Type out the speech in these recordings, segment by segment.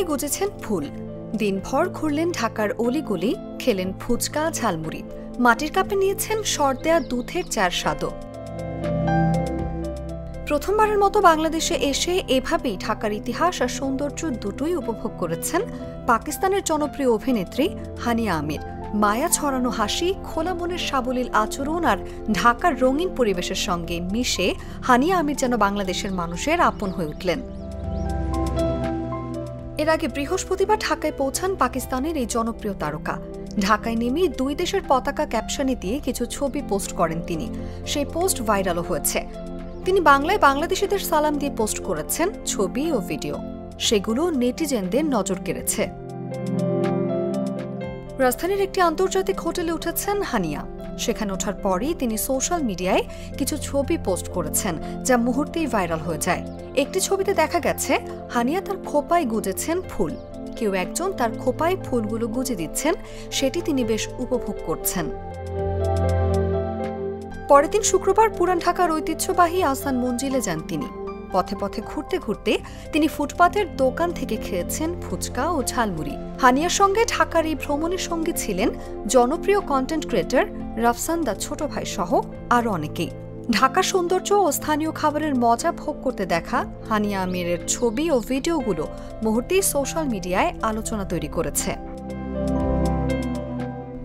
খোপায় গুজেছেন ফুল। দিনভর ঘুরলেন ঢাকার অলিগলি, খেলেন ফুচকা ঝালমুড়ি, মাটির কাপে নিয়েছেন সর দেয়া দুধের চার স্বাদও। প্রথমবারের মতো বাংলাদেশে এসে এভাবেই ঢাকার ইতিহাস আর সৌন্দর্য দুটোই উপভোগ করেছেন পাকিস্তানের জনপ্রিয় অভিনেত্রী হানিয়া আমির। মায়া ছড়ানো হাসি, খোলা মনের সাবলীল আচরণ আর ঢাকার রঙিন পরিবেশের সঙ্গে মিশে হানিয়া আমির যেন বাংলাদেশের মানুষের আপন হয়ে উঠলেন। এর আগে বৃহস্পতিবার ঢাকায় পৌঁছান পাকিস্তানের এই জনপ্রিয় তারকা। ঢাকায় নেমে দুই দেশের পতাকা ক্যাপশনে দিয়ে কিছু ছবি পোস্ট করেন তিনি। সেই পোস্ট ভাইরালও হয়েছে। তিনি বাংলায় বাংলাদেশিদের সালাম দিয়ে পোস্ট করেছেন ছবি ও ভিডিও। সেগুলো নেটিজেনদের নজর কেড়েছে। রাজধানীর একটি আন্তর্জাতিক হোটেলে উঠেছেন হানিয়া। সেখানে ওঠার পরই তিনি সোশ্যাল মিডিয়ায় কিছু ছবি পোস্ট করেছেন, যা মুহূর্তেই ভাইরাল হয়ে যায়। একটি ছবিতে দেখা গেছে হানিয়া তার খোপায় গুজেছেন ফুল। কেউ একজন তার খোপায় ফুলগুলো গুজে দিচ্ছেন, সেটি তিনি বেশ উপভোগ করছেন। পরের দিন শুক্রবার পুরান ঢাকার ঐতিহ্যবাহী আহসান মঞ্জিলে যান তিনি। পথে পথে ঘুরতে ঘুরতে তিনি ফুটপাতের দোকান থেকে খেয়েছেন ফুচকা ও ঝালমুড়ি। হানিয়ার সঙ্গে ঢাকার এই ভ্রমণের সঙ্গে ছিলেন জনপ্রিয় কন্টেন্ট ক্রিয়েটর রাফসান দা ছোট ভাই সহ আরও অনেকেই। ঢাকার সৌন্দর্য ও স্থানীয় খাবারের মজা ভোগ করতে দেখা হানিয়া আমিরের ছবি ও ভিডিওগুলো মুহূর্তেই সোশ্যাল মিডিয়ায় আলোচনা তৈরি করেছে।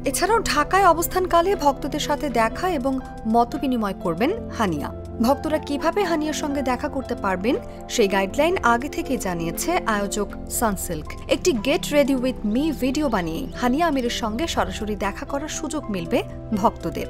এছাড়াও ঢাকায় অবস্থানকালে ভক্তদের সাথে দেখা এবং মতবিনিময় করবেন হানিয়া। ভক্তরা কিভাবে হানিয়ার সঙ্গে দেখা করতে পারবেন সেই গাইডলাইন আগে থেকে জানিয়েছে আয়োজক সানসিল্ক। একটি get ready with me video বানিয়ে হানিয়া আমিরের সঙ্গে সরাসরি দেখা করার সুযোগ মিলবে ভক্তদের।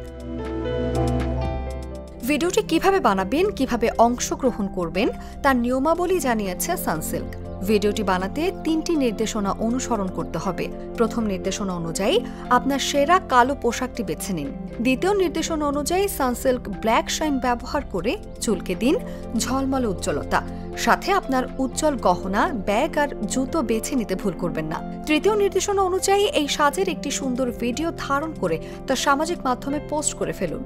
ভিডিওটি কিভাবে বানাবেন, কিভাবে অংশগ্রহণ করবেন তার নিয়মাবলী জানিয়েছে সানসিল্ক। ভিডিওটি বানাতে 3টি নির্দেশনা অনুসরণ করতে হবে। প্রথম নির্দেশনা অনুযায়ী আপনার সেরা কালো পোশাকটি বেছে নিন। দ্বিতীয় নির্দেশনা অনুযায়ী সানসিল্ক ব্ল্যাক শাইন ব্যবহার করে চুলকে দিন ঝলমলে উজ্জ্বলতা। সাথে আপনার উজ্জ্বল গহনা, ব্যাগ আর জুতো বেছে নিতে ভুল করবেন না। তৃতীয় নির্দেশনা অনুযায়ী এই সাজের একটি সুন্দর ভিডিও ধারণ করে তা সামাজিক মাধ্যমে পোস্ট করে ফেলুন।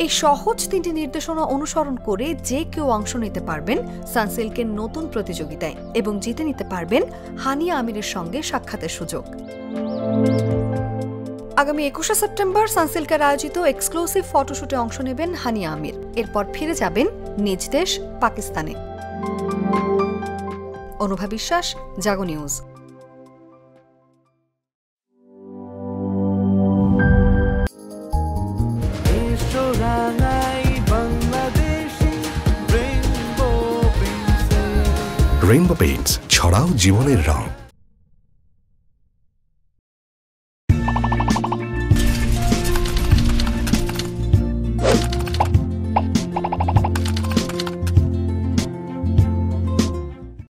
এই সহজ 3টি নির্দেশনা অনুসরণ করে যে কেউ অংশ নিতে পারবেন সানসিল্কের নতুন প্রতিযোগিতায় এবং জিতে নিতে পারবেন হানিয়া আমিরের সঙ্গে সাক্ষাতের সুযোগ। আগামী 21শে সেপ্টেম্বর সানসিল্কের আয়োজিত এক্সক্লুসিভ ফটোশুটে অংশ নেবেন হানিয়া আমির। এরপর ফিরে যাবেন নিজ দেশ পাকিস্তানে। অনুভা বিশ্বাস, জাগো নিউজ। রেইনবো পেইন্টস, ছড়াও জীবনের রং।